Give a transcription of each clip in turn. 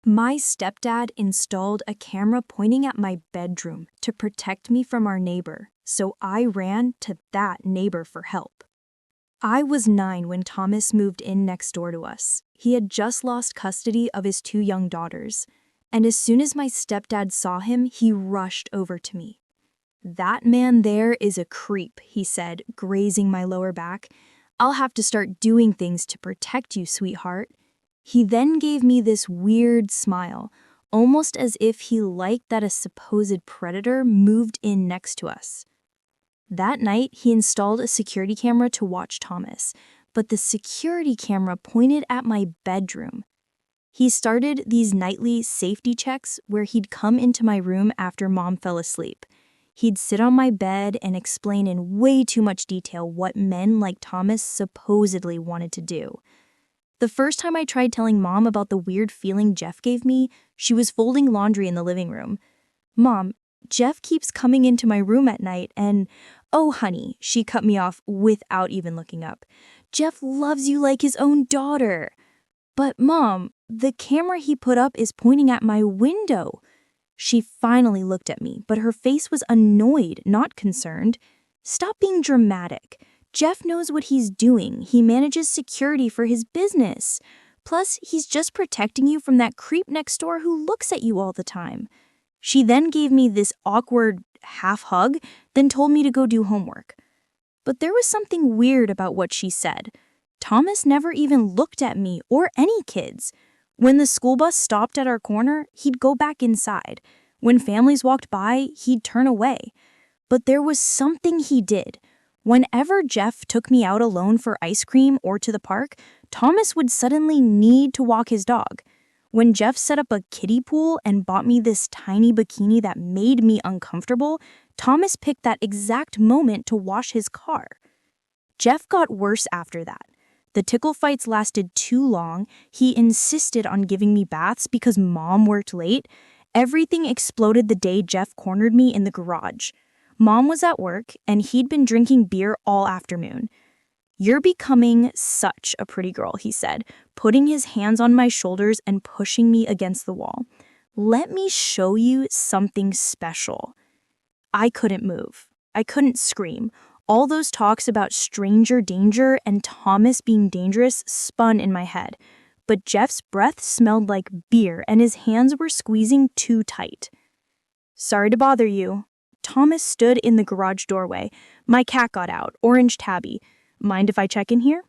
My stepdad installed a camera pointing at my bedroom to protect me from our neighbor, so I ran to that neighbor for help. I was 9 when Thomas moved in next door to us. He had just lost custody of his 2 young daughters, and as soon as my stepdad saw him, he rushed over to me. "That man there is a creep," he said, grazing my lower back. "I'll have to start doing things to protect you, sweetheart." He then gave me this weird smile, almost as if he liked that a supposed predator moved in next to us. That night, he installed a security camera to watch Thomas, but the security camera pointed at my bedroom. He started these nightly safety checks where he'd come into my room after Mom fell asleep. He'd sit on my bed and explain in way too much detail what men like Thomas supposedly wanted to do. The first time I tried telling Mom about the weird feeling Jeff gave me, she was folding laundry in the living room. "Mom, Jeff keeps coming into my room at night and, oh honey," she cut me off without even looking up. "Jeff loves you like his own daughter." "But Mom, the camera he put up is pointing at my window." She finally looked at me, but her face was annoyed, not concerned. "Stop being dramatic. Jeff knows what he's doing. He manages security for his business. Plus, he's just protecting you from that creep next door who looks at you all the time." She then gave me this awkward half hug, then told me to go do homework. But there was something weird about what she said. Thomas never even looked at me or any kids. When the school bus stopped at our corner, he'd go back inside. When families walked by, he'd turn away. But there was something he did. Whenever Jeff took me out alone for ice cream or to the park, Thomas would suddenly need to walk his dog. When Jeff set up a kiddie pool and bought me this tiny bikini that made me uncomfortable, Thomas picked that exact moment to wash his car. Jeff got worse after that. The tickle fights lasted too long. He insisted on giving me baths because Mom worked late. Everything exploded the day Jeff cornered me in the garage. Mom was at work, and he'd been drinking beer all afternoon. "You're becoming such a pretty girl," he said, putting his hands on my shoulders and pushing me against the wall. "Let me show you something special." I couldn't move. I couldn't scream. All those talks about stranger danger and Thomas being dangerous spun in my head. But Jeff's breath smelled like beer and his hands were squeezing too tight. "Sorry to bother you." Thomas stood in the garage doorway. My cat got out, orange tabby. "Mind if I check in here?"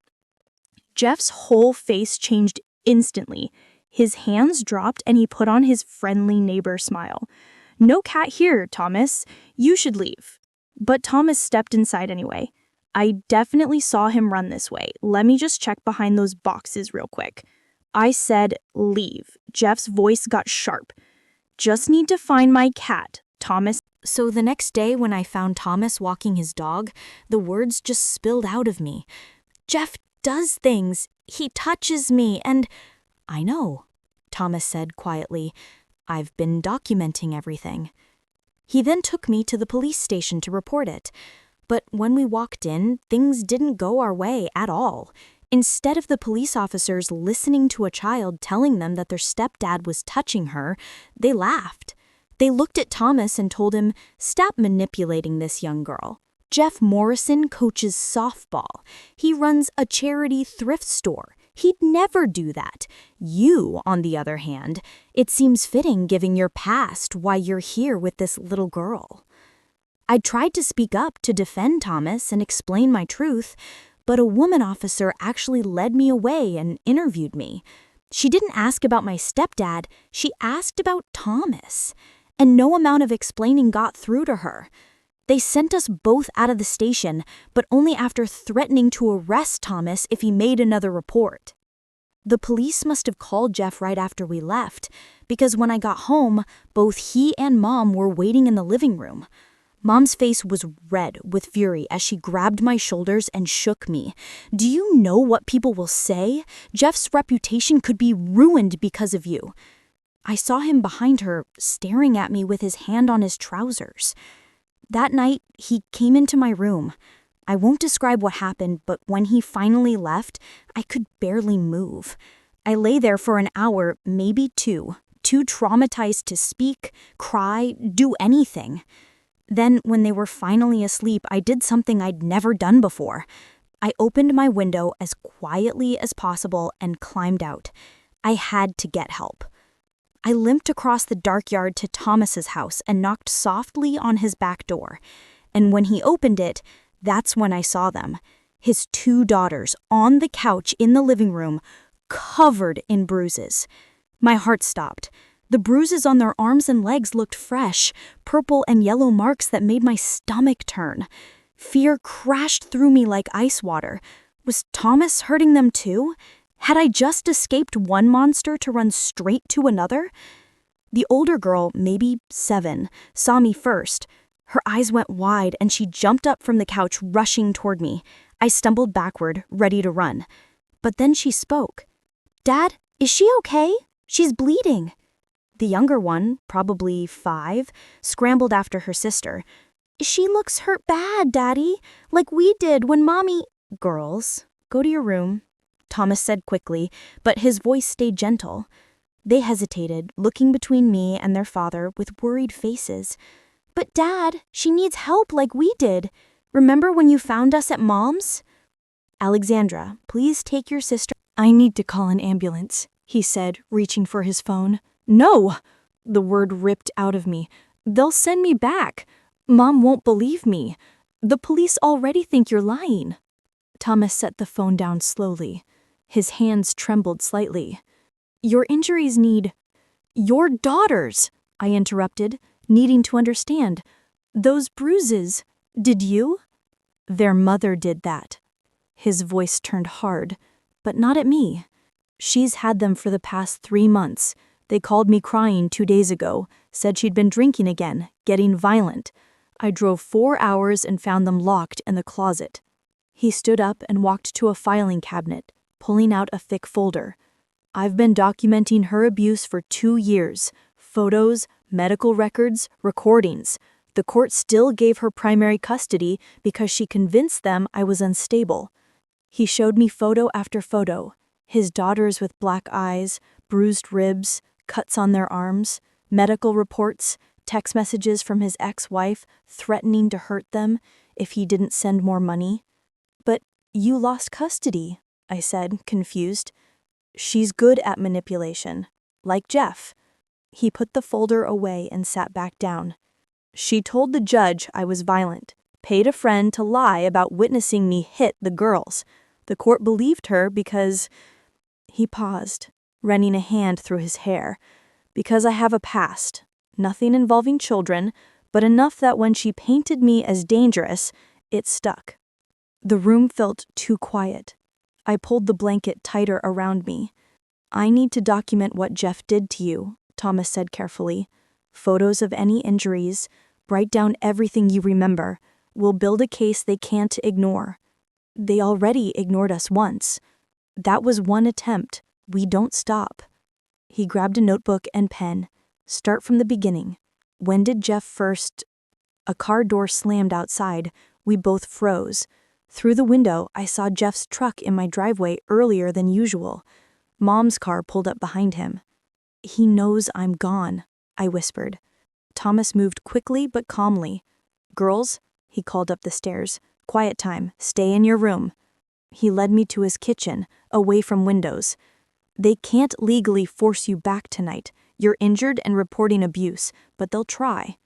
Jeff's whole face changed instantly. His hands dropped and he put on his friendly neighbor smile. "No cat here, Thomas. You should leave." But Thomas stepped inside anyway. "I definitely saw him run this way. Let me just check behind those boxes real quick." I said, "Leave." Jeff's voice got sharp. "Just need to find my cat, Thomas." So the next day when I found Thomas walking his dog, the words just spilled out of me. "Jeff does things. He touches me and—" "I know," Thomas said quietly. "I've been documenting everything." He then took me to the police station to report it. But when we walked in, things didn't go our way at all. Instead of the police officers listening to a child telling them that their stepdad was touching her, they laughed. They looked at Thomas and told him, "Stop manipulating this young girl. Jeff Morrison coaches softball. He runs a charity thrift store. He'd never do that. You, on the other hand, it seems fitting given your past why you're here with this little girl." I tried to speak up to defend Thomas and explain my truth, but a woman officer actually led me away and interviewed me. She didn't ask about my stepdad, she asked about Thomas. And no amount of explaining got through to her. They sent us both out of the station, but only after threatening to arrest Thomas if he made another report. The police must have called Jeff right after we left, because when I got home, both he and Mom were waiting in the living room. Mom's face was red with fury as she grabbed my shoulders and shook me. "Do you know what people will say? Jeff's reputation could be ruined because of you." I saw him behind her, staring at me with his hand on his trousers. That night, he came into my room. I won't describe what happened, but when he finally left, I could barely move. I lay there for an hour, maybe two, too traumatized to speak, cry, do anything. Then, when they were finally asleep, I did something I'd never done before. I opened my window as quietly as possible and climbed out. I had to get help. I limped across the dark yard to Thomas's house and knocked softly on his back door. And when he opened it, that's when I saw them. His two daughters on the couch in the living room, covered in bruises. My heart stopped. The bruises on their arms and legs looked fresh, purple and yellow marks that made my stomach turn. Fear crashed through me like ice water. Was Thomas hurting them too? Had I just escaped one monster to run straight to another? The older girl, maybe 7, saw me first. Her eyes went wide and she jumped up from the couch, rushing toward me. I stumbled backward, ready to run. But then she spoke. "Dad, is she okay? She's bleeding." The younger one, probably 5, scrambled after her sister. "She looks hurt bad, Daddy, like we did when Mommy—" "Girls, go to your room," Thomas said quickly, but his voice stayed gentle. They hesitated, looking between me and their father with worried faces. "But Dad, she needs help like we did. Remember when you found us at Mom's?" "Alexandra, please take your sister—" "I need to call an ambulance," he said, reaching for his phone. "No!" The word ripped out of me. "They'll send me back. Mom won't believe me. The police already think you're lying." Thomas set the phone down slowly. His hands trembled slightly. "Your injuries need—" "Your daughters," I interrupted, needing to understand. "Those bruises, did you?" "Their mother did that." His voice turned hard, but not at me. "She's had them for the past 3 months. They called me crying 2 days ago, said she'd been drinking again, getting violent. I drove 4 hours and found them locked in the closet." He stood up and walked to a filing cabinet, pulling out a thick folder. "I've been documenting her abuse for 2 years. Photos, medical records, recordings. The court still gave her primary custody because she convinced them I was unstable." He showed me photo after photo. His daughters with black eyes, bruised ribs, cuts on their arms, medical reports, text messages from his ex-wife threatening to hurt them if he didn't send more money. "But you lost custody," I said, confused. "She's good at manipulation, like Jeff." He put the folder away and sat back down. "She told the judge I was violent, paid a friend to lie about witnessing me hit the girls. The court believed her because—" He paused, running a hand through his hair. "Because I have a past. Nothing involving children, but enough that when she painted me as dangerous, it stuck." The room felt too quiet. I pulled the blanket tighter around me. "I need to document what Jeff did to you," Thomas said carefully. "Photos of any injuries. Write down everything you remember. We'll build a case they can't ignore. They already ignored us once. That was one attempt. We don't stop." He grabbed a notebook and pen. "Start from the beginning. When did Jeff first—" A car door slammed outside. We both froze. Through the window, I saw Jeff's truck in my driveway earlier than usual. Mom's car pulled up behind him. "He knows I'm gone," I whispered. Thomas moved quickly but calmly. "Girls," he called up the stairs. "Quiet time. Stay in your room." He led me to his kitchen, away from windows. "They can't legally force you back tonight. You're injured and reporting abuse, but they'll try."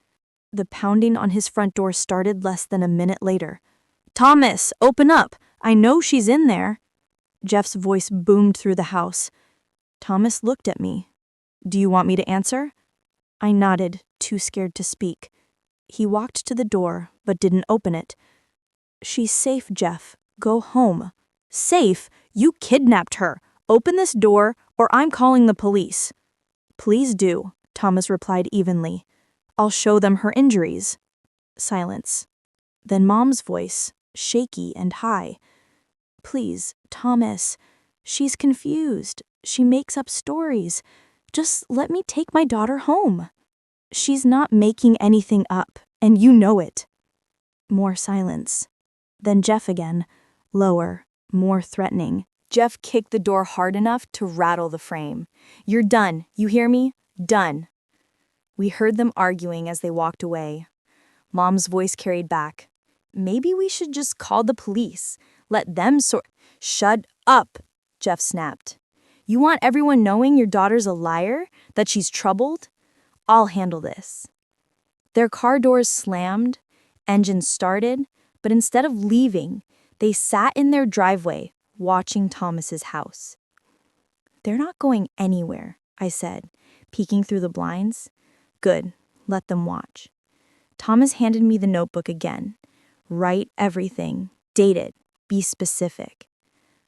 The pounding on his front door started less than a minute later. "Thomas, open up! I know she's in there." Jeff's voice boomed through the house. Thomas looked at me. "Do you want me to answer?" I nodded, too scared to speak. He walked to the door, but didn't open it. "She's safe, Jeff. Go home." "Safe? You kidnapped her. Open this door, or I'm calling the police." "Please do," Thomas replied evenly. "I'll show them her injuries." Silence. Then Mom's voice, shaky and high. "Please, Thomas. She's confused. She makes up stories. Just let me take my daughter home." "She's not making anything up, and you know it." More silence. Then Jeff again, lower, more threatening. Jeff kicked the door hard enough to rattle the frame. "You're done, you hear me? Done." We heard them arguing as they walked away. Mom's voice carried back. "Maybe we should just call the police. Let them sort—" "Shut up," Jeff snapped. "You want everyone knowing your daughter's a liar? That she's troubled? I'll handle this." Their car doors slammed, engines started, but instead of leaving, they sat in their driveway, watching Thomas's house. "They're not going anywhere," I said, peeking through the blinds. "Good, let them watch." Thomas handed me the notebook again. "Write everything. Date it. Be specific."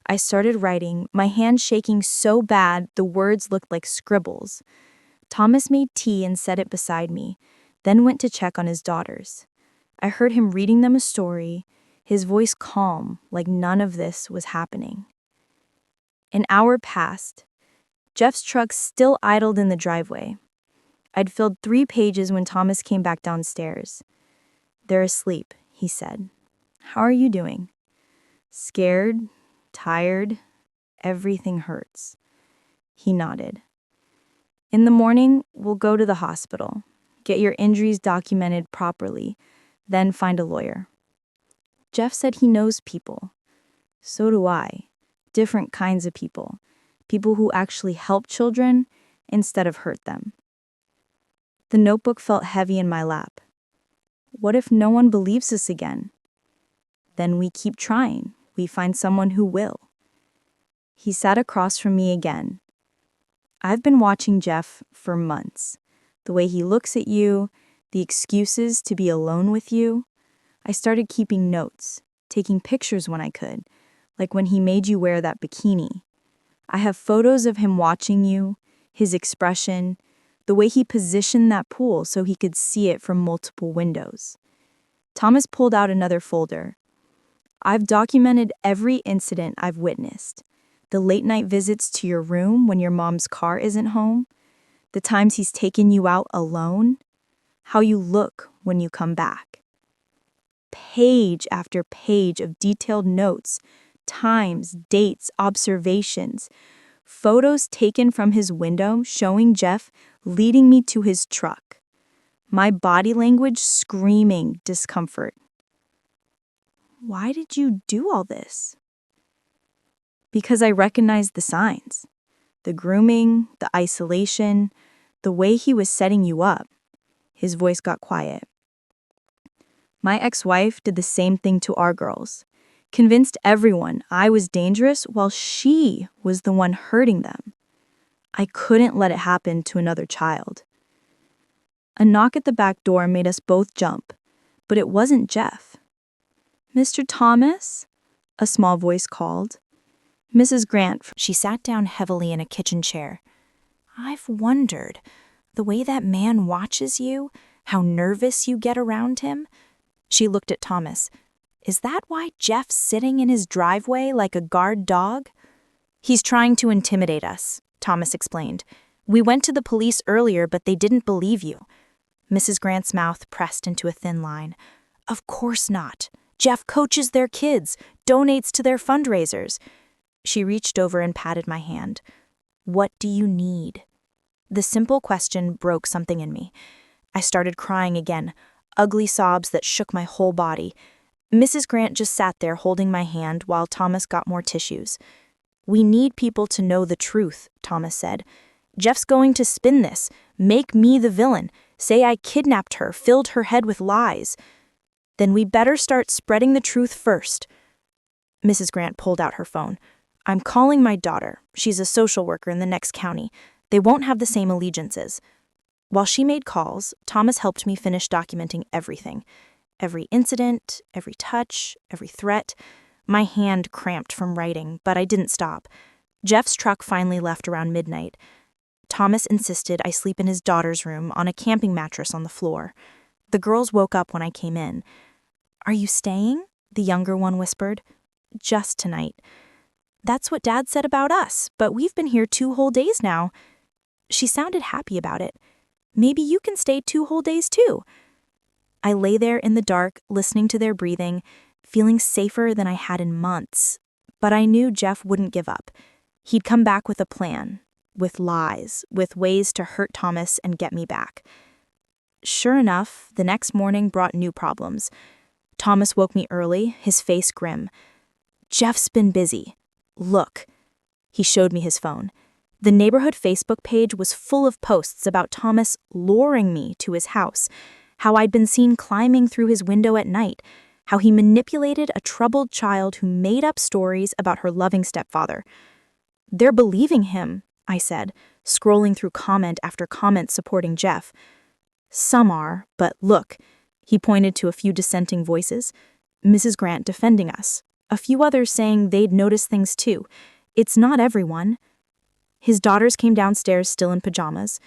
I started writing, my hand shaking so bad the words looked like scribbles. Thomas made tea and set it beside me, then went to check on his daughters. I heard him reading them a story, his voice calm, like none of this was happening. An hour passed. Jeff's truck still idled in the driveway. I'd filled 3 pages when Thomas came back downstairs. "They're asleep," he said. "How are you doing?" "Scared, tired, everything hurts." He nodded. "In the morning, we'll go to the hospital, get your injuries documented properly, then find a lawyer." Jeff said he knows people. So do I. Different kinds of people. People who actually help children instead of hurt them. The notebook felt heavy in my lap. What if no one believes us again? Then we keep trying. We find someone who will. He sat across from me again. "I've been watching Jeff for months. The way he looks at you, the excuses to be alone with you. I started keeping notes, taking pictures when I could, like when he made you wear that bikini. I have photos of him watching you, his expression, the way he positioned that pool so he could see it from multiple windows." Thomas pulled out another folder. "I've documented every incident I've witnessed. The late-night visits to your room when your mom's car isn't home, the times he's taken you out alone, how you look when you come back." Page after page of detailed notes, times, dates, observations, photos taken from his window showing Jeff leading me to his truck. My body language screaming discomfort. "Why did you do all this?" "Because I recognized the signs. The grooming, the isolation, the way he was setting you up." His voice got quiet. "My ex-wife did the same thing to our girls. Convinced everyone I was dangerous while she was the one hurting them. I couldn't let it happen to another child." A knock at the back door made us both jump, but it wasn't Jeff. "Mr. Thomas?" a small voice called. "Mrs. Grant." She sat down heavily in a kitchen chair. "I've wondered, the way that man watches you, how nervous you get around him." She looked at Thomas. "Is that why Jeff's sitting in his driveway like a guard dog?" "He's trying to intimidate us," Thomas explained. "We went to the police earlier, but they didn't believe you." Mrs. Grant's mouth pressed into a thin line. "Of course not. Jeff coaches their kids, donates to their fundraisers." She reached over and patted my hand. "What do you need?" The simple question broke something in me. I started crying again, ugly sobs that shook my whole body. Mrs. Grant just sat there holding my hand while Thomas got more tissues. "We need people to know the truth," Thomas said. "Jeff's going to spin this, make me the villain, say I kidnapped her, filled her head with lies. Then we better start spreading the truth first." Mrs. Grant pulled out her phone. "I'm calling my daughter. She's a social worker in the next county. They won't have the same allegiances." While she made calls, Thomas helped me finish documenting everything. Every incident, every touch, every threat. My hand cramped from writing, but I didn't stop. Jeff's truck finally left around midnight. Thomas insisted I sleep in his daughter's room on a camping mattress on the floor. The girls woke up when I came in. "Are you staying?" the younger one whispered. "Just tonight." "That's what Dad said about us, but we've been here 2 whole days now." She sounded happy about it. "Maybe you can stay 2 whole days too." I lay there in the dark, listening to their breathing, feeling safer than I had in months. But I knew Jeff wouldn't give up. He'd come back with a plan, with lies, with ways to hurt Thomas and get me back. Sure enough, the next morning brought new problems. Thomas woke me early, his face grim. "Jeff's been busy. Look." He showed me his phone. The neighborhood Facebook page was full of posts about Thomas luring me to his house, how I'd been seen climbing through his window at night, how he manipulated a troubled child who made up stories about her loving stepfather. "They're believing him," I said, scrolling through comment after comment supporting Jeff. "Some are, but look," he pointed to a few dissenting voices. Mrs. Grant defending us, a few others saying they'd noticed things too. It's not everyone. His daughters came downstairs still in pajamas.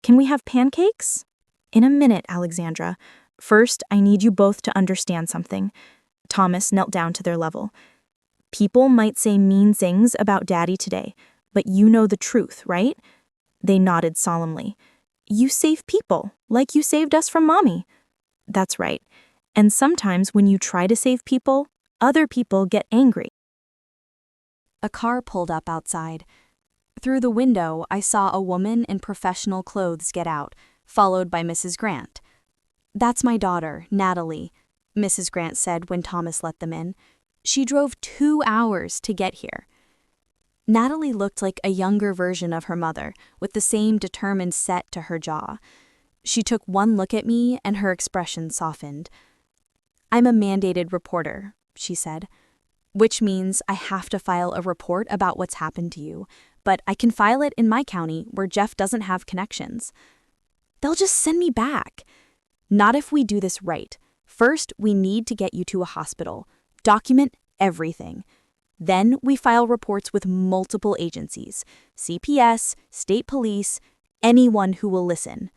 "Can we have pancakes?" "In a minute, Alexandra. First, I need you both to understand something." Thomas knelt down to their level. "People might say mean things about Daddy today, but you know the truth, right?" They nodded solemnly. "You save people, like you saved us from Mommy." "That's right. And sometimes when you try to save people, other people get angry." A car pulled up outside. Through the window, I saw a woman in professional clothes get out, followed by Mrs. Grant. "That's my daughter, Natalie," Mrs. Grant said when Thomas let them in. "She drove 2 hours to get here." Natalie looked like a younger version of her mother, with the same determined set to her jaw. She took one look at me and her expression softened. "I'm a mandated reporter," she said, "which means I have to file a report about what's happened to you, but I can file it in my county where Jeff doesn't have connections." "They'll just send me back." "Not if we do this right. First, we need to get you to a hospital. Document everything. Then we file reports with multiple agencies, CPS, state police, anyone who will listen.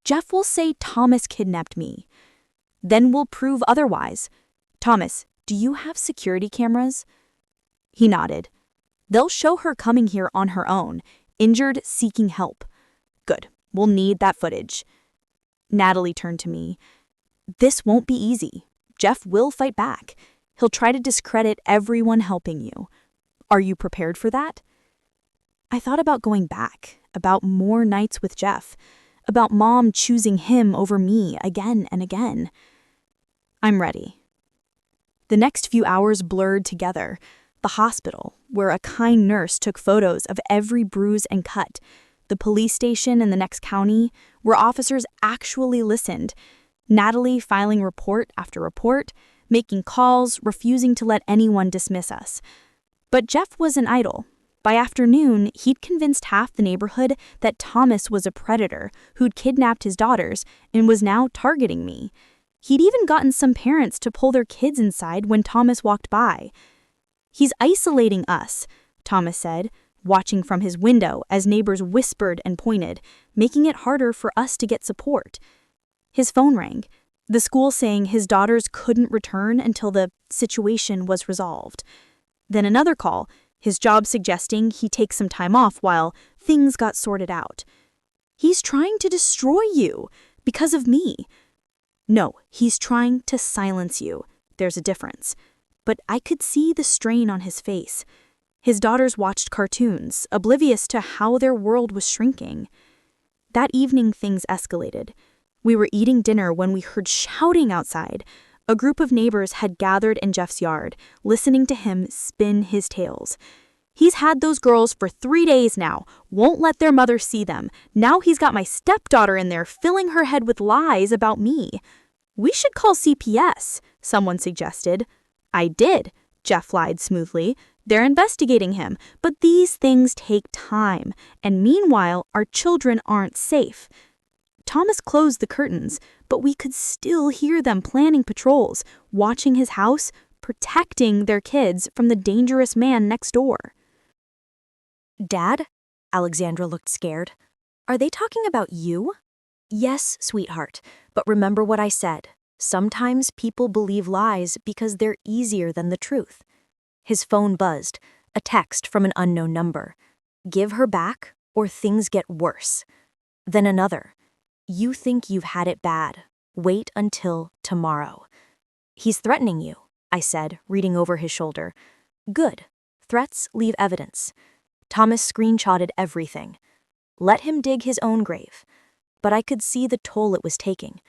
Jeff will say Thomas kidnapped me. Then we'll prove otherwise. Thomas, do you have security cameras?" He nodded. "They'll show her coming here on her own, injured, seeking help." "Good. We'll need that footage." Natalie turned to me. "This won't be easy. Jeff will fight back. He'll try to discredit everyone helping you. Are you prepared for that?" I thought about going back, about more nights with Jeff, about Mom choosing him over me again and again. "I'm ready." The next few hours blurred together. The hospital, where a kind nurse took photos of every bruise and cut. The police station in the next county, where officers actually listened. Natalie filing report after report, making calls, refusing to let anyone dismiss us. But Jeff wasn't idle. By afternoon, he'd convinced half the neighborhood that Thomas was a predator who'd kidnapped his daughters and was now targeting me. He'd even gotten some parents to pull their kids inside when Thomas walked by. "He's isolating us," Thomas said, watching from his window as neighbors whispered and pointed, making it harder for us to get support. His phone rang, the school saying his daughters couldn't return until the situation was resolved. Then another call, his job suggesting he take some time off while things got sorted out. "He's trying to destroy you because of me." "No, he's trying to silence you. There's a difference." But I could see the strain on his face. His daughters watched cartoons, oblivious to how their world was shrinking. That evening, things escalated. We were eating dinner when we heard shouting outside. A group of neighbors had gathered in Jeff's yard, listening to him spin his tales. "He's had those girls for 3 days now, won't let their mother see them. Now he's got my stepdaughter in there filling her head with lies about me." "We should call CPS," someone suggested. "I did," Jeff lied smoothly. "They're investigating him, but these things take time, and meanwhile, our children aren't safe." Thomas closed the curtains, but we could still hear them planning patrols, watching his house, protecting their kids from the dangerous man next door. "Dad?" Alexandra looked scared. "Are they talking about you?" "Yes, sweetheart, but remember what I said. Sometimes people believe lies because they're easier than the truth." His phone buzzed, a text from an unknown number. "Give her back, or things get worse." Then another. "You think you've had it bad. Wait until tomorrow." "He's threatening you," I said, reading over his shoulder. Good. Threats leave evidence. Thomas screenshotted everything. Let him dig his own grave. But I could see the toll it was taking.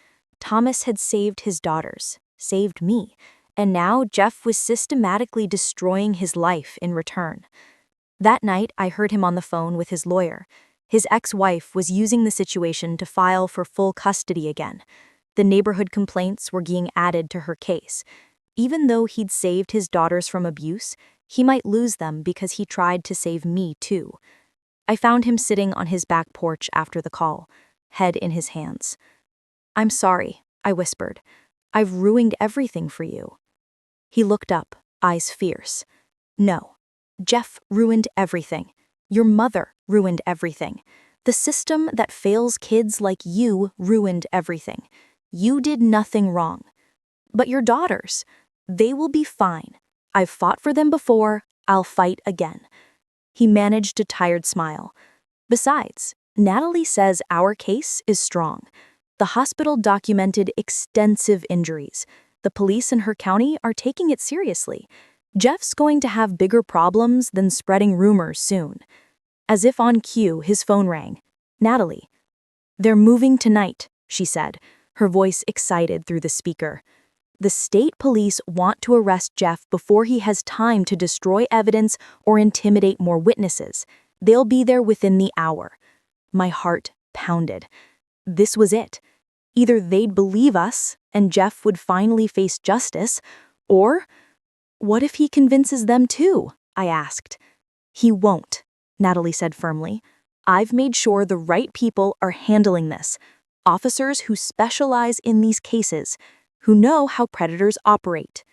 Thomas had saved his daughters, saved me, and now Jeff was systematically destroying his life in return. That night, I heard him on the phone with his lawyer. His ex-wife was using the situation to file for full custody again. The neighborhood complaints were being added to her case. Even though he'd saved his daughters from abuse, he might lose them because he tried to save me too. I found him sitting on his back porch after the call, head in his hands. "I'm sorry," I whispered. "I've ruined everything for you." He looked up, eyes fierce. "No. Jeff ruined everything. Your mother ruined everything. The system that fails kids like you ruined everything. You did nothing wrong. But your daughters, they will be fine. I've fought for them before, I'll fight again." He managed a tired smile. "Besides, Natalie says our case is strong. The hospital documented extensive injuries. The police in her county are taking it seriously. Jeff's going to have bigger problems than spreading rumors soon." As if on cue, his phone rang. "Natalie." "They're moving tonight," she said, her voice excited through the speaker. "The state police want to arrest Jeff before he has time to destroy evidence or intimidate more witnesses. They'll be there within the hour." My heart pounded. This was it. Either they'd believe us, and Jeff would finally face justice, or what if he convinces them too? I asked. "He won't," Natalie said firmly. "I've made sure the right people are handling this. Officers who specialize in these cases, who know how predators operate."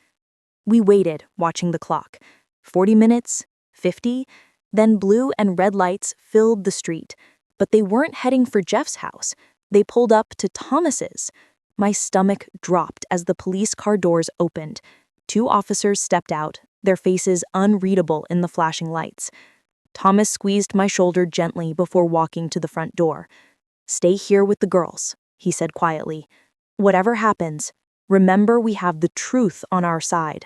We waited, watching the clock. 40 minutes, 50, then blue and red lights filled the street. But they weren't heading for Jeff's house. They pulled up to Thomas's. My stomach dropped as the police car doors opened. 2 officers stepped out, their faces unreadable in the flashing lights. Thomas squeezed my shoulder gently before walking to the front door. "Stay here with the girls," he said quietly. "Whatever happens, remember we have the truth on our side."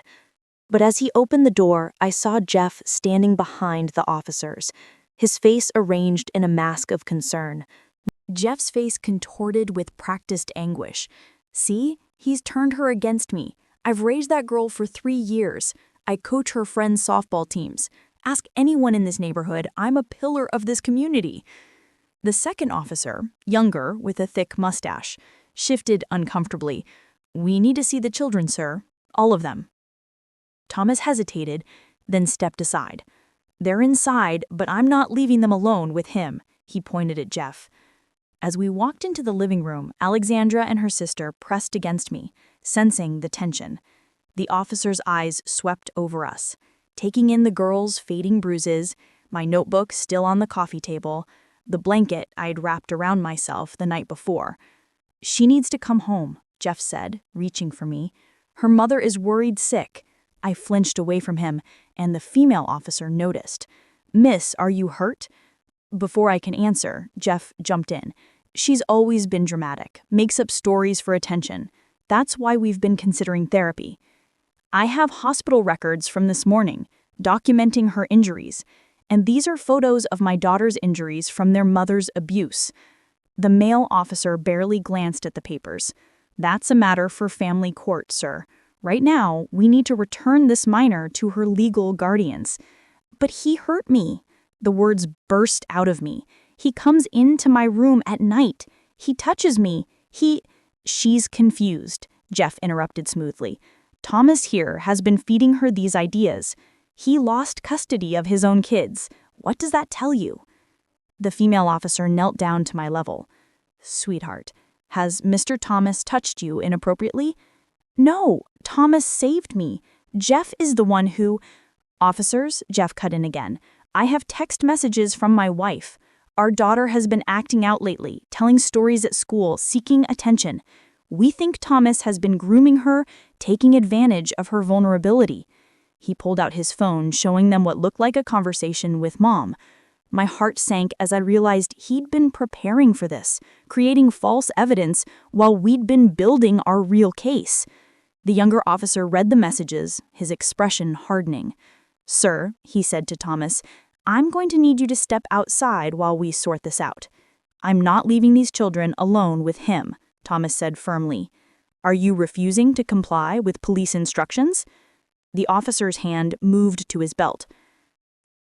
But as he opened the door, I saw Jeff standing behind the officers, his face arranged in a mask of concern. Jeff's face contorted with practiced anguish. "See, he's turned her against me. I've raised that girl for 3 years. I coach her friends' softball teams. Ask anyone in this neighborhood, I'm a pillar of this community." The second officer, younger, with a thick mustache, shifted uncomfortably. "We need to see the children, sir. All of them." Thomas hesitated, then stepped aside. "They're inside, but I'm not leaving them alone with him," he pointed at Jeff. As we walked into the living room, Alexandra and her sister pressed against me, sensing the tension. The officer's eyes swept over us, taking in the girls' fading bruises, my notebook still on the coffee table, the blanket I'd wrapped around myself the night before. "She needs to come home," Jeff said, reaching for me. "Her mother is worried sick." I flinched away from him, and the female officer noticed. "Miss, are you hurt?" Before I can answer, Jeff jumped in. "She's always been dramatic, makes up stories for attention. That's why we've been considering therapy. I have hospital records from this morning, documenting her injuries, and these are photos of my daughter's injuries from their mother's abuse." The male officer barely glanced at the papers. "That's a matter for family court, sir. Right now, we need to return this minor to her legal guardians." "But he hurt me." The words burst out of me. "He comes into my room at night. He touches me. She's confused," Jeff interrupted smoothly. "Thomas here has been feeding her these ideas. He lost custody of his own kids. What does that tell you?" The female officer knelt down to my level. "Sweetheart, has Mr. Thomas touched you inappropriately?" "No, Thomas saved me. Jeff is the one who—" "Officers," Jeff cut in again, "I have text messages from my wife. Our daughter has been acting out lately, telling stories at school, seeking attention. We think Thomas has been grooming her, taking advantage of her vulnerability." He pulled out his phone, showing them what looked like a conversation with Mom. My heart sank as I realized he'd been preparing for this, creating false evidence while we'd been building our real case. The younger officer read the messages, his expression hardening. "Sir," he said to Thomas, "I'm going to need you to step outside while we sort this out." "I'm not leaving these children alone with him," Thomas said firmly. "Are you refusing to comply with police instructions?" The officer's hand moved to his belt.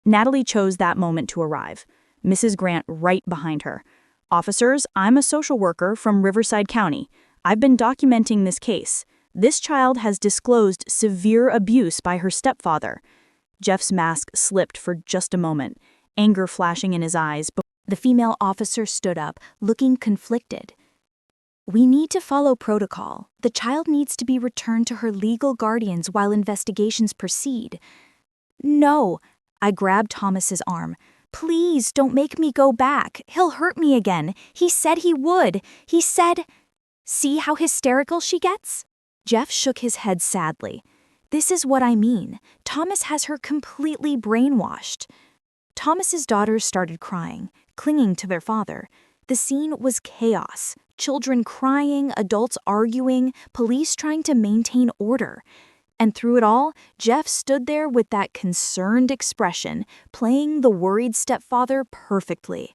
Natalie chose that moment to arrive, Mrs. Grant right behind her. "Officers, I'm a social worker from Riverside County. I've been documenting this case. This child has disclosed severe abuse by her stepfather." Jeff's mask slipped for just a moment, anger flashing in his eyes. The female officer stood up, looking conflicted. "We need to follow protocol. The child needs to be returned to her legal guardians while investigations proceed." "No," I grabbed Thomas's arm. "Please don't make me go back. He'll hurt me again. He said he would. He said—" "See how hysterical she gets?" Jeff shook his head sadly. "This is what I mean. Thomas has her completely brainwashed." Thomas's daughters started crying, clinging to their father. The scene was chaos. Children crying, adults arguing, police trying to maintain order. And through it all, Jeff stood there with that concerned expression, playing the worried stepfather perfectly.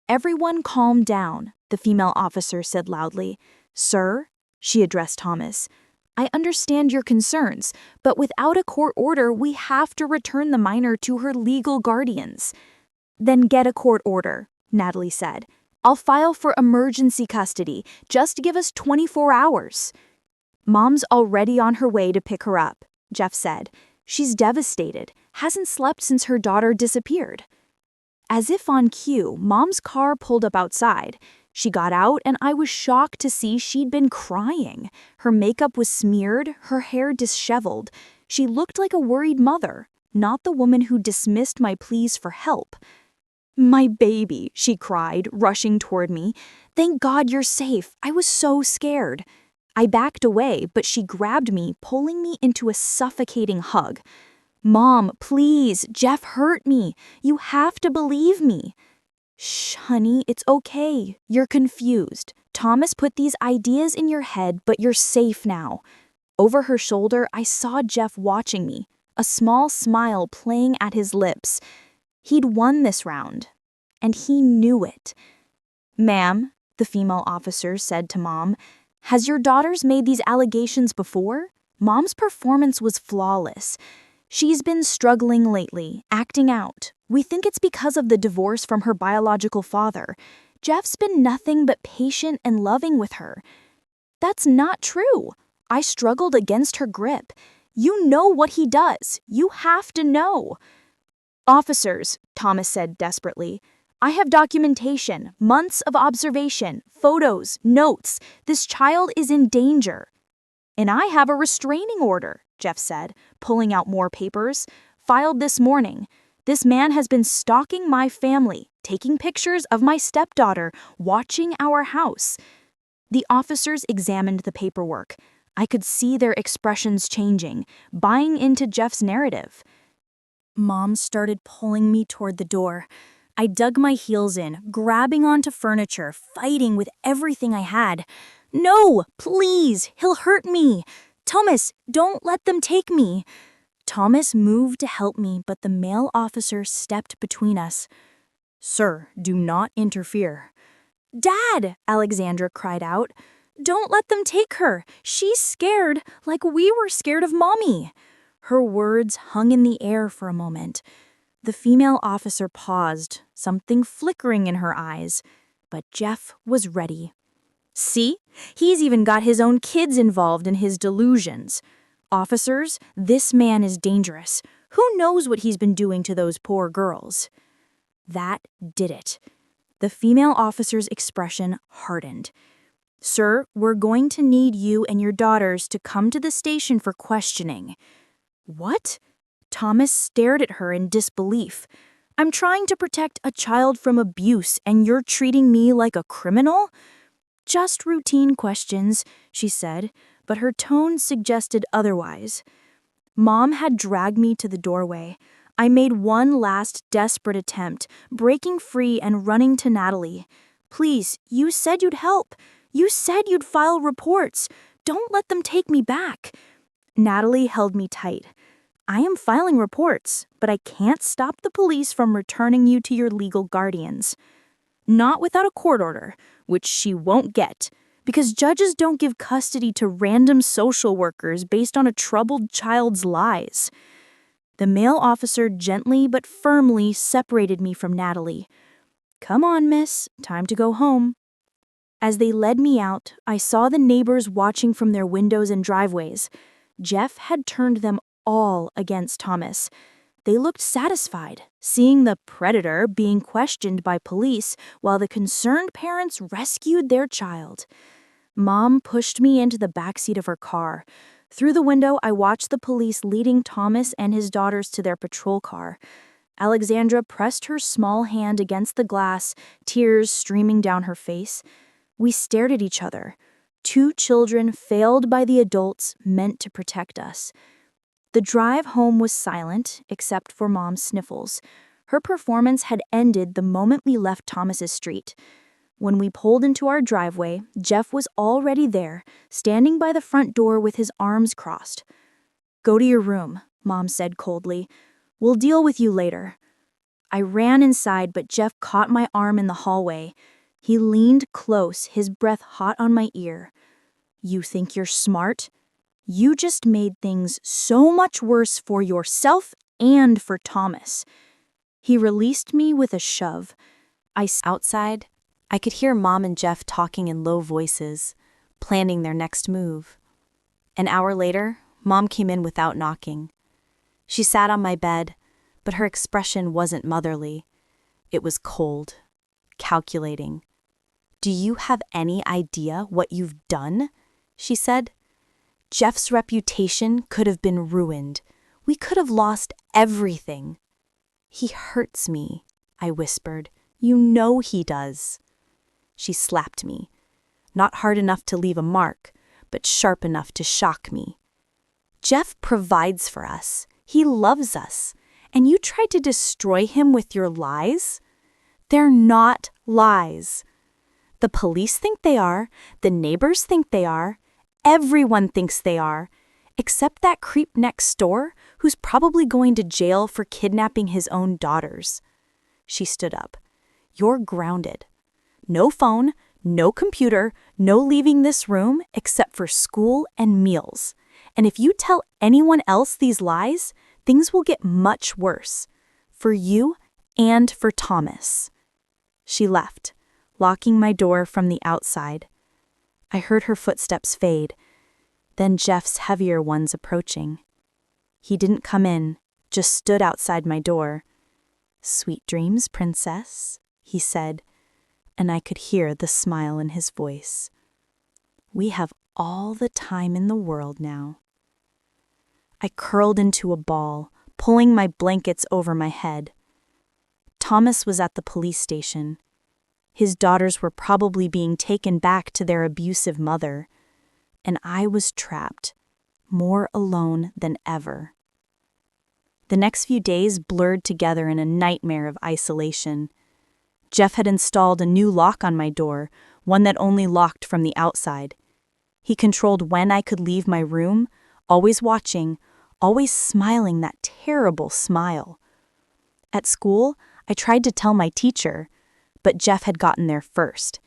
"Everyone calm down," the female officer said loudly. "Sir," she addressed Thomas, "I understand your concerns, but without a court order, we have to return the minor to her legal guardians." "Then get a court order," Natalie said. "I'll file for emergency custody. Just give us 24 hours. "Mom's already on her way to pick her up," Jeff said. "She's devastated, hasn't slept since her daughter disappeared." As if on cue, Mom's car pulled up outside. She got out, and I was shocked to see she'd been crying. Her makeup was smeared, her hair disheveled. She looked like a worried mother, not the woman who dismissed my pleas for help. "My baby," she cried, rushing toward me. "Thank God you're safe. I was so scared." I backed away, but she grabbed me, pulling me into a suffocating hug. "Mom, please, Jeff hurt me. You have to believe me." "Shh, honey, it's okay. You're confused. Thomas put these ideas in your head, but you're safe now." Over her shoulder, I saw Jeff watching me, a small smile playing at his lips. He'd won this round, and he knew it. "Ma'am," the female officer said to Mom, "has your daughters made these allegations before?" Mom's performance was flawless. "She's been struggling lately, acting out. We think it's because of the divorce from her biological father. Jeff's been nothing but patient and loving with her." "That's not true." I struggled against her grip. "You know what he does. You have to know." "Officers," Thomas said desperately, "I have documentation, months of observation, photos, notes. This child is in danger." "And I have a restraining order," Jeff said, pulling out more papers. "Filed this morning. This man has been stalking my family, taking pictures of my stepdaughter, watching our house." The officers examined the paperwork. I could see their expressions changing, buying into Jeff's narrative. Mom started pulling me toward the door. I dug my heels in, grabbing onto furniture, fighting with everything I had. "No, please, he'll hurt me. Thomas, don't let them take me." Thomas moved to help me, but the male officer stepped between us. "Sir, do not interfere." "Dad," Alexandra cried out, "don't let them take her. She's scared, like we were scared of Mommy." Her words hung in the air for a moment. The female officer paused, something flickering in her eyes, but Jeff was ready. "See? He's even got his own kids involved in his delusions. Officers, this man is dangerous. Who knows what he's been doing to those poor girls?" That did it. The female officer's expression hardened. "Sir, we're going to need you and your daughters to come to the station for questioning." "What?" Thomas stared at her in disbelief. "I'm trying to protect a child from abuse, and you're treating me like a criminal?" "Just routine questions," she said, but her tone suggested otherwise. Mom had dragged me to the doorway. I made one last desperate attempt, breaking free and running to Natalie. "Please, you said you'd help. You said you'd file reports. Don't let them take me back." Natalie held me tight. I am filing reports, but I can't stop the police from returning you to your legal guardians. Not without a court order, which she won't get, because judges don't give custody to random social workers based on a troubled child's lies. The male officer gently but firmly separated me from Natalie. Come on, miss, time to go home. As they led me out, I saw the neighbors watching from their windows and driveways. Jeff had turned them all against Thomas. They looked satisfied, seeing the predator being questioned by police while the concerned parents rescued their child. Mom pushed me into the backseat of her car. Through the window, I watched the police leading Thomas and his daughters to their patrol car. Alexandra pressed her small hand against the glass, tears streaming down her face. We stared at each other. Two children failed by the adults meant to protect us. The drive home was silent, except for Mom's sniffles. Her performance had ended the moment we left Thomas's street. When we pulled into our driveway, Jeff was already there, standing by the front door with his arms crossed. Go to your room, Mom said coldly. We'll deal with you later. I ran inside, but Jeff caught my arm in the hallway. He leaned close, his breath hot on my ear. You think you're smart? You just made things so much worse for yourself and for Thomas. He released me with a shove. Outside, I could hear Mom and Jeff talking in low voices, planning their next move. An hour later, Mom came in without knocking. She sat on my bed, but her expression wasn't motherly. It was cold, calculating. Do you have any idea what you've done? She said. Jeff's reputation could have been ruined. We could have lost everything. He hurts me, I whispered. You know he does. She slapped me. Not hard enough to leave a mark, but sharp enough to shock me. Jeff provides for us. He loves us. And you tried to destroy him with your lies? They're not lies. The police think they are. The neighbors think they are. Everyone thinks they are, except that creep next door who's probably going to jail for kidnapping his own daughters. She stood up. You're grounded. No phone, no computer, no leaving this room except for school and meals. And if you tell anyone else these lies, things will get much worse. For you and for Thomas. She left, locking my door from the outside. I heard her footsteps fade, then Jeff's heavier ones approaching. He didn't come in, just stood outside my door. Sweet dreams, princess, he said, and I could hear the smile in his voice. We have all the time in the world now. I curled into a ball, pulling my blankets over my head. Thomas was at the police station. His daughters were probably being taken back to their abusive mother, and I was trapped, more alone than ever. The next few days blurred together in a nightmare of isolation. Jeff had installed a new lock on my door, one that only locked from the outside. He controlled when I could leave my room, always watching, always smiling that terrible smile. At school, I tried to tell my teacher, but Jeff had gotten there first.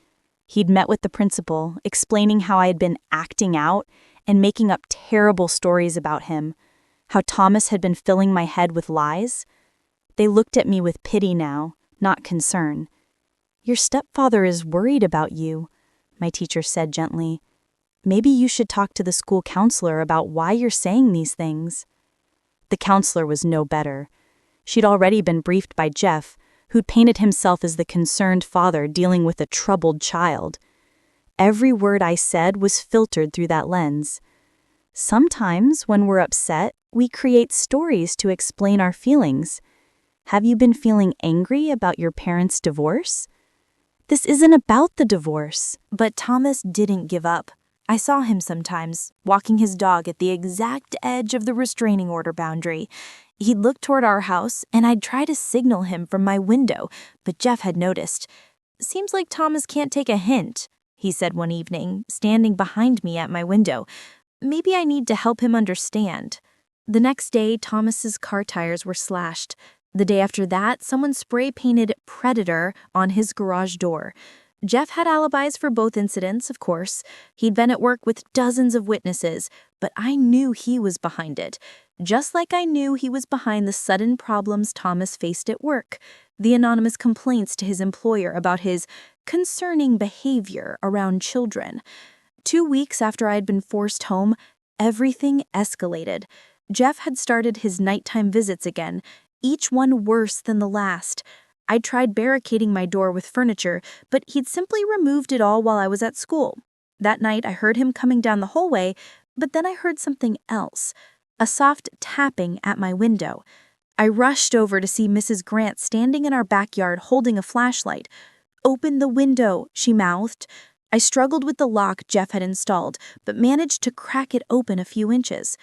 He'd met with the principal, explaining how I had been acting out and making up terrible stories about him, how Thomas had been filling my head with lies. They looked at me with pity now, not concern. Your stepfather is worried about you, my teacher said gently. Maybe you should talk to the school counselor about why you're saying these things. The counselor was no better. She'd already been briefed by Jeff, who'd painted himself as the concerned father dealing with a troubled child. Every word I said was filtered through that lens. Sometimes, when we're upset, we create stories to explain our feelings. Have you been feeling angry about your parents' divorce? This isn't about the divorce. But Thomas didn't give up. I saw him sometimes, walking his dog at the exact edge of the restraining order boundary. He'd look toward our house, and I'd try to signal him from my window, but Jeff had noticed. Seems like Thomas can't take a hint, he said one evening, standing behind me at my window. Maybe I need to help him understand. The next day, Thomas's car tires were slashed. The day after that, someone spray painted Predator on his garage door. Jeff had alibis for both incidents, of course. He'd been at work with dozens of witnesses, but I knew he was behind it. Just like I knew he was behind the sudden problems Thomas faced at work, the anonymous complaints to his employer about his concerning behavior around children. 2 weeks after I'd been forced home, everything escalated. Jeff had started his nighttime visits again, each one worse than the last. I'd tried barricading my door with furniture, but he'd simply removed it all while I was at school. That night, I heard him coming down the hallway, but then I heard something else, a soft tapping at my window. I rushed over to see Mrs. Grant standing in our backyard holding a flashlight. "Open the window," she mouthed. I struggled with the lock Jeff had installed, but managed to crack it open a few inches.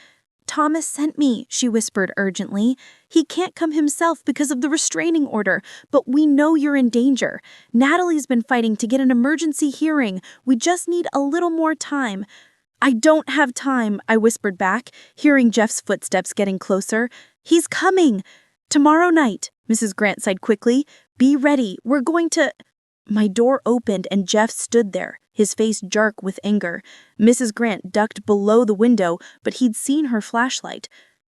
"Thomas sent me," she whispered urgently. "He can't come himself because of the restraining order, but we know you're in danger. Natalie's been fighting to get an emergency hearing. We just need a little more time." "I don't have time," I whispered back, hearing Jeff's footsteps getting closer. "He's coming." "Tomorrow night," Mrs. Grant said quickly. "Be ready. We're going to—" My door opened and Jeff stood there, his face dark with anger. Mrs. Grant ducked below the window, but he'd seen her flashlight.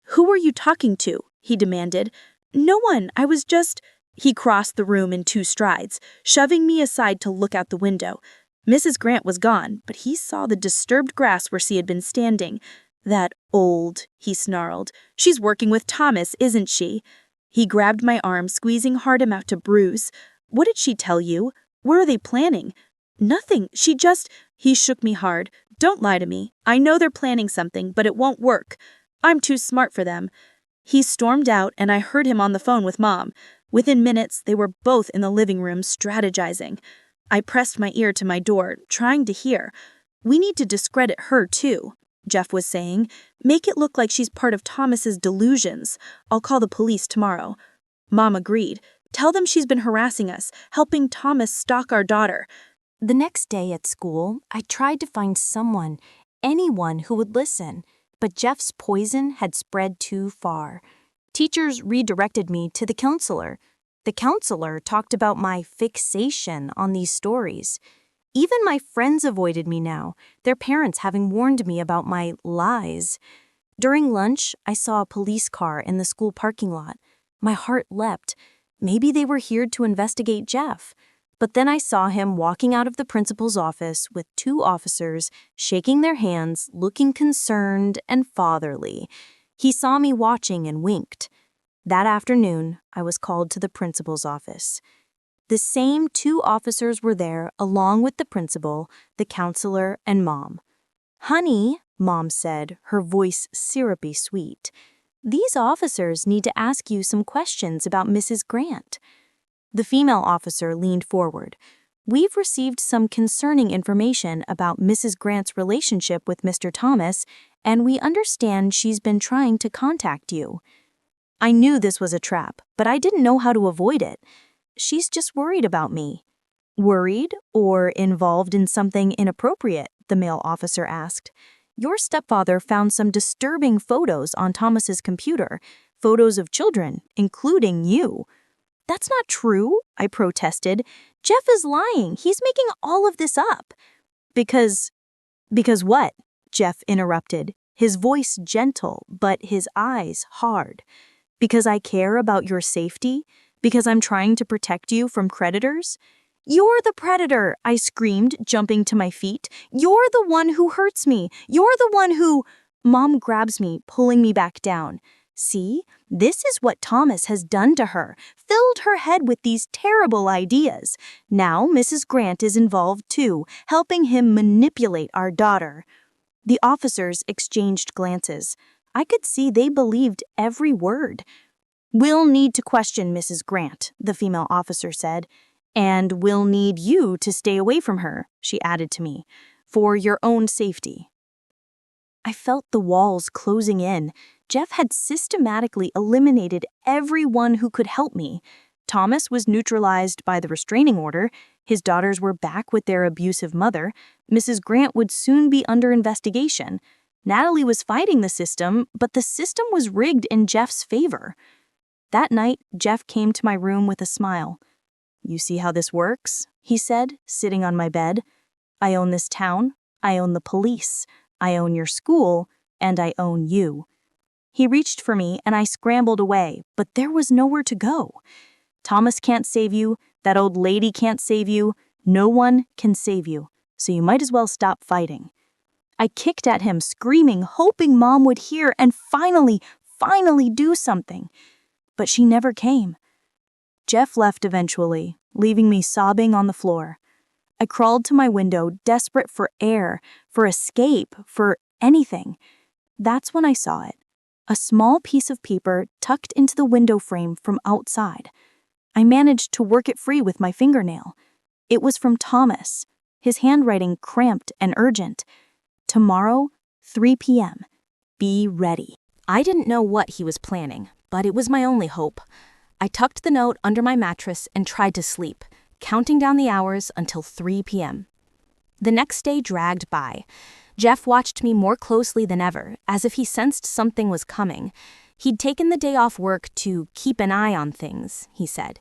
"Who were you talking to?" he demanded. "No one. I was just—" He crossed the room in 2 strides, shoving me aside to look out the window. Mrs. Grant was gone, but he saw the disturbed grass where she had been standing. "That old," he snarled. "She's working with Thomas, isn't she?" He grabbed my arm, squeezing hard enough to bruise. "What did she tell you? What are they planning?" "Nothing. She just—" He shook me hard. "Don't lie to me. I know they're planning something, but it won't work. I'm too smart for them." He stormed out, and I heard him on the phone with Mom. Within minutes, they were both in the living room strategizing. I pressed my ear to my door, trying to hear. "We need to discredit her, too," Jeff was saying. "Make it look like she's part of Thomas's delusions. I'll call the police tomorrow." Mom agreed. "Tell them she's been harassing us, helping Thomas stalk our daughter." The next day at school, I tried to find someone, anyone who would listen, but Jeff's poison had spread too far. Teachers redirected me to the counselor. The counselor talked about my fixation on these stories. Even my friends avoided me now, their parents having warned me about my lies. During lunch, I saw a police car in the school parking lot. My heart leapt. Maybe they were here to investigate Jeff. But then I saw him walking out of the principal's office with 2 officers, shaking their hands, looking concerned and fatherly. He saw me watching and winked. That afternoon, I was called to the principal's office. The same 2 officers were there, along with the principal, the counselor, and Mom. "Honey," Mom said, her voice syrupy sweet, "these officers need to ask you some questions about Mrs. Grant." The female officer leaned forward. "We've received some concerning information about Mrs. Grant's relationship with Mr. Thomas, and we understand she's been trying to contact you." I knew this was a trap, but I didn't know how to avoid it. "She's just worried about me." "Worried or involved in something inappropriate?" the male officer asked. "Your stepfather found some disturbing photos on Thomas's computer, photos of children, including you." "That's not true," I protested. "Jeff is lying. He's making all of this up." Because what?" Jeff interrupted, his voice gentle, but his eyes hard. "Because I care about your safety? Because I'm trying to protect you from predators?" "You're the predator," I screamed, jumping to my feet. "You're the one who hurts me. You're the one who—" Mom grabs me, pulling me back down. "See, this is what Thomas has done to her, filled her head with these terrible ideas. Now Mrs. Grant is involved too, helping him manipulate our daughter." The officers exchanged glances. I could see they believed every word. "We'll need to question Mrs. Grant," the female officer said. "And we'll need you to stay away from her," she added to me, "for your own safety." I felt the walls closing in. Jeff had systematically eliminated everyone who could help me. Thomas was neutralized by the restraining order. His daughters were back with their abusive mother. Mrs. Grant would soon be under investigation. Natalie was fighting the system, but the system was rigged in Jeff's favor. That night, Jeff came to my room with a smile. "You see how this works?" he said, sitting on my bed. "I own this town, I own the police, I own your school, and I own you." He reached for me and I scrambled away, but there was nowhere to go. Thomas can't save you, that old lady can't save you, no one can save you, so you might as well stop fighting. I kicked at him, screaming, hoping Mom would hear and finally do something. But she never came. Jeff left eventually, leaving me sobbing on the floor. I crawled to my window, desperate for air, for escape, for anything. That's when I saw it. A small piece of paper tucked into the window frame from outside. I managed to work it free with my fingernail. It was from Thomas, his handwriting cramped and urgent. "Tomorrow, 3 p.m. Be ready." I didn't know what he was planning, but it was my only hope. I tucked the note under my mattress and tried to sleep, counting down the hours until 3 p.m. The next day dragged by. Jeff watched me more closely than ever, as if he sensed something was coming. He'd taken the day off work to keep an eye on things, he said.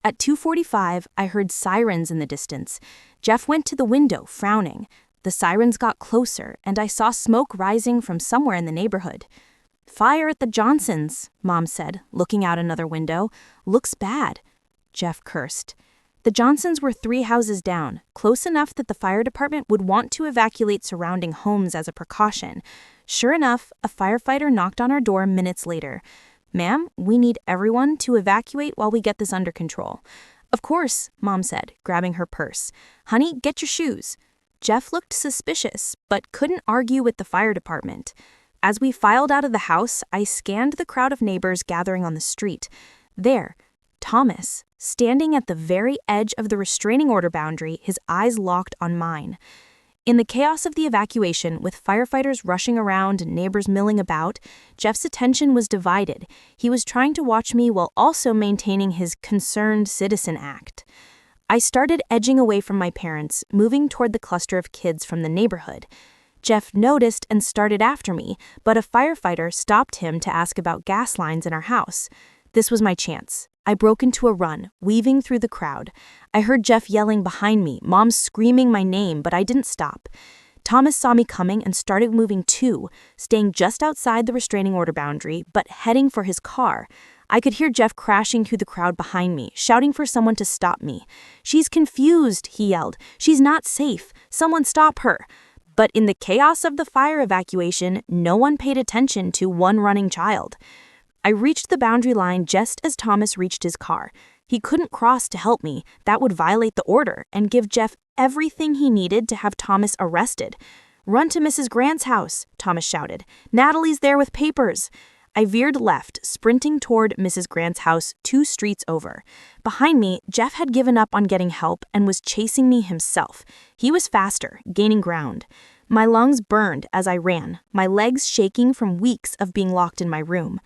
At 2:45, I heard sirens in the distance. Jeff went to the window, frowning. The sirens got closer, and I saw smoke rising from somewhere in the neighborhood. "Fire at the Johnsons," Mom said, looking out another window. "Looks bad." Jeff cursed. The Johnsons were 3 houses down, close enough that the fire department would want to evacuate surrounding homes as a precaution. Sure enough, a firefighter knocked on our door minutes later. "Ma'am, we need everyone to evacuate while we get this under control." "Of course," Mom said, grabbing her purse. "Honey, get your shoes." Jeff looked suspicious, but couldn't argue with the fire department. As we filed out of the house, I scanned the crowd of neighbors gathering on the street. There, Thomas, standing at the very edge of the restraining order boundary, his eyes locked on mine. In the chaos of the evacuation, with firefighters rushing around and neighbors milling about, Jeff's attention was divided. He was trying to watch me while also maintaining his concerned citizen act. I started edging away from my parents, moving toward the cluster of kids from the neighborhood. Jeff noticed and started after me, but a firefighter stopped him to ask about gas lines in our house. This was my chance. I broke into a run, weaving through the crowd. I heard Jeff yelling behind me, Mom screaming my name, but I didn't stop. Thomas saw me coming and started moving too, staying just outside the restraining order boundary, but heading for his car. I could hear Jeff crashing through the crowd behind me, shouting for someone to stop me. "She's confused," he yelled. "She's not safe. Someone stop her." But in the chaos of the fire evacuation, no one paid attention to one running child. I reached the boundary line just as Thomas reached his car. He couldn't cross to help me. That would violate the order and give Jeff everything he needed to have Thomas arrested. "Run to Mrs. Grant's house," Thomas shouted. "Natalie's there with papers." I veered left, sprinting toward Mrs. Grant's house 2 streets over. Behind me, Jeff had given up on getting help and was chasing me himself. He was faster, gaining ground. My lungs burned as I ran, my legs shaking from weeks of being locked in my room.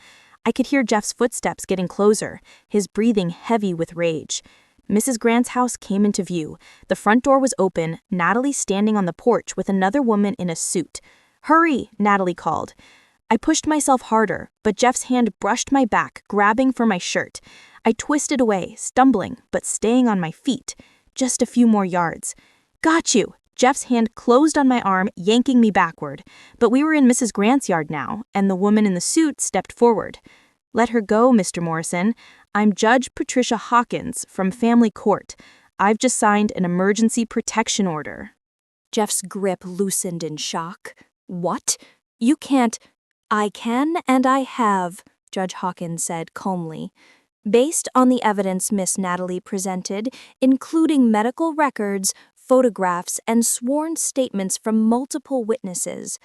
I could hear Jeff's footsteps getting closer, his breathing heavy with rage. Mrs. Grant's house came into view. The front door was open, Natalie standing on the porch with another woman in a suit. "Hurry," Natalie called. I pushed myself harder, but Jeff's hand brushed my back, grabbing for my shirt. I twisted away, stumbling, but staying on my feet. Just a few more yards. "Got you!" Jeff's hand closed on my arm, yanking me backward. But we were in Mrs. Grant's yard now, and the woman in the suit stepped forward. "Let her go, Mr. Morrison. I'm Judge Patricia Hawkins from Family Court. I've just signed an emergency protection order." Jeff's grip loosened in shock. "What? You can't—" "I can and I have," Judge Hawkins said calmly. "Based on the evidence Miss Natalie presented, including medical records, photographs, and sworn statements from multiple witnesses,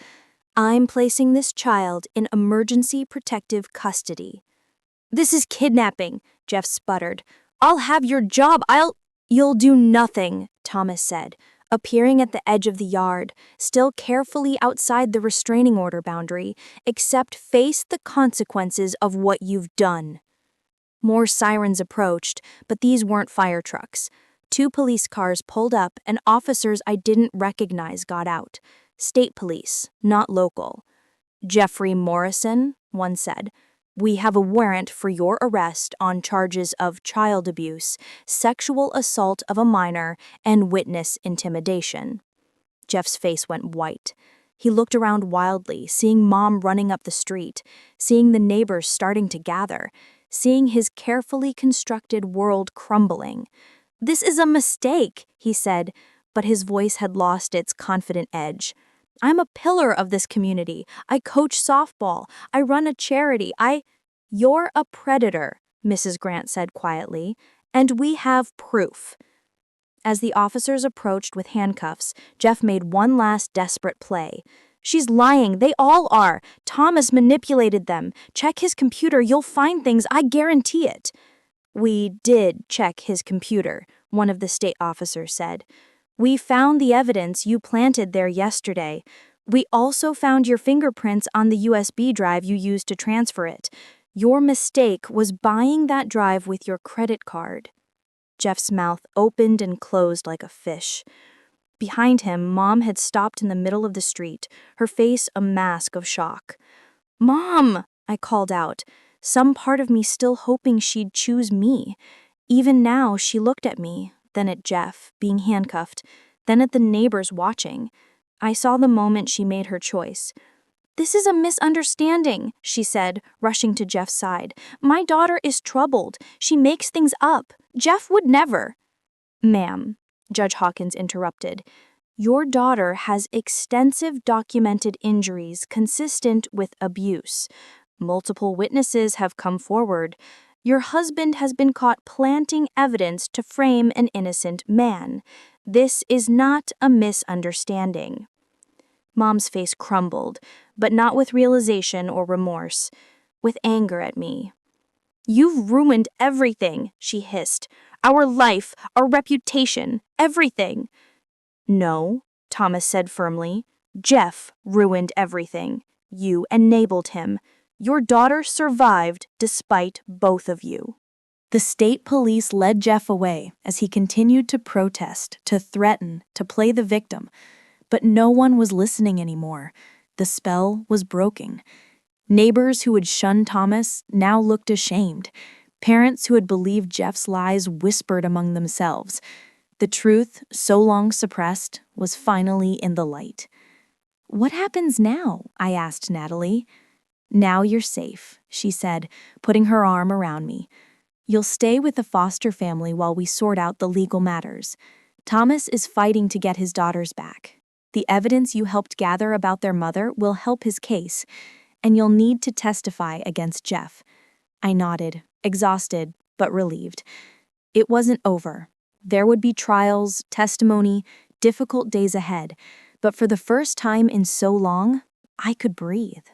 I'm placing this child in emergency protective custody." "This is kidnapping," Jeff sputtered. "I'll have your job, You'll do nothing," Thomas said, appearing at the edge of the yard, still carefully outside the restraining order boundary, "except face the consequences of what you've done." More sirens approached, but these weren't fire trucks. 2 police cars pulled up and officers I didn't recognize got out. State police, not local. Jeffrey Morrison, one said, "We have a warrant for your arrest on charges of child abuse, sexual assault of a minor, and witness intimidation." Jeff's face went white. He looked around wildly, seeing Mom running up the street, seeing the neighbors starting to gather, seeing his carefully constructed world crumbling. "This is a mistake," he said, but his voice had lost its confident edge. "I'm a pillar of this community. I coach softball. I run a charity. You're a predator," Mrs. Grant said quietly, "and we have proof." As the officers approached with handcuffs, Jeff made one last desperate play. "She's lying. They all are. Thomas manipulated them. Check his computer. You'll find things. I guarantee it." "We did check his computer," one of the state officers said. "We found the evidence you planted there yesterday. We also found your fingerprints on the USB drive you used to transfer it. Your mistake was buying that drive with your credit card." Jeff's mouth opened and closed like a fish. Behind him, Mom had stopped in the middle of the street, her face a mask of shock. "Mom!" I called out, some part of me still hoping she'd choose me. Even now, she looked at me, then at Jeff, being handcuffed, then at the neighbors watching. I saw the moment she made her choice. "This is a misunderstanding," she said, rushing to Jeff's side. "My daughter is troubled. She makes things up. Jeff would never." "Ma'am," Judge Hawkins interrupted, "your daughter has extensive documented injuries consistent with abuse. Multiple witnesses have come forward. Your husband has been caught planting evidence to frame an innocent man. This is not a misunderstanding." Mom's face crumbled, but not with realization or remorse, with anger at me. "You've ruined everything," she hissed. "Our life, our reputation, everything." "No," Thomas said firmly. "Jeff ruined everything. You enabled him. Your daughter survived despite both of you." The state police led Jeff away as he continued to protest, to threaten, to play the victim. But no one was listening anymore. The spell was broken. Neighbors who had shunned Thomas now looked ashamed. Parents who had believed Jeff's lies whispered among themselves. The truth, so long suppressed, was finally in the light. "What happens now?" I asked Natalie. "Now you're safe," she said, putting her arm around me. "You'll stay with the foster family while we sort out the legal matters. Thomas is fighting to get his daughters back. The evidence you helped gather about their mother will help his case, and you'll need to testify against Jeff." I nodded, exhausted, but relieved. It wasn't over. There would be trials, testimony, difficult days ahead, but for the first time in so long, I could breathe.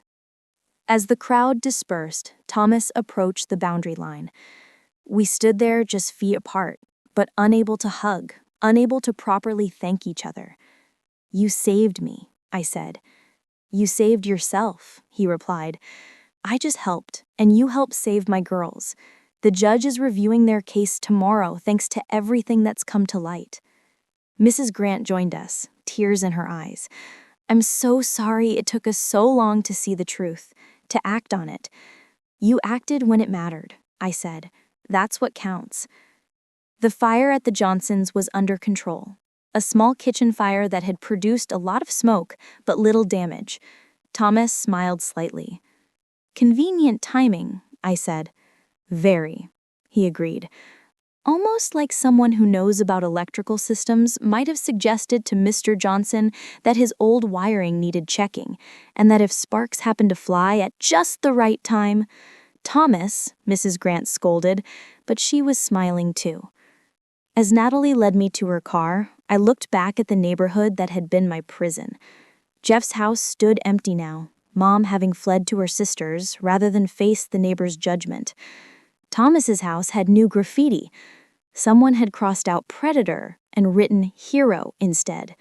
As the crowd dispersed, Thomas approached the boundary line. We stood there just feet apart, but unable to hug, unable to properly thank each other. "You saved me," I said. "You saved yourself," he replied. "I just helped, and you helped save my girls. The judge is reviewing their case tomorrow thanks to everything that's come to light." Mrs. Grant joined us, tears in her eyes. "I'm so sorry it took us so long to see the truth, to act on it." "You acted when it mattered," I said. "That's what counts." The fire at the Johnsons was under control. A small kitchen fire that had produced a lot of smoke, but little damage. Thomas smiled slightly. "Convenient timing," I said. "Very," he agreed. Almost like someone who knows about electrical systems might have suggested to Mr. Johnson that his old wiring needed checking, and that if sparks happened to fly at just the right time— "Thomas," Mrs. Grant scolded, but she was smiling too. As Natalie led me to her car, I looked back at the neighborhood that had been my prison. Jeff's house stood empty now, Mom having fled to her sister's rather than face the neighbor's judgment. Thomas's house had new graffiti. Someone had crossed out predator and written hero instead.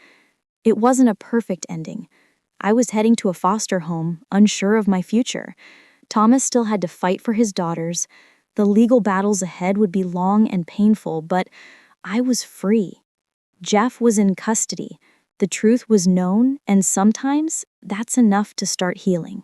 It wasn't a perfect ending. I was heading to a foster home, unsure of my future. Thomas still had to fight for his daughters. The legal battles ahead would be long and painful, but I was free. Jeff was in custody. The truth was known, and sometimes that's enough to start healing.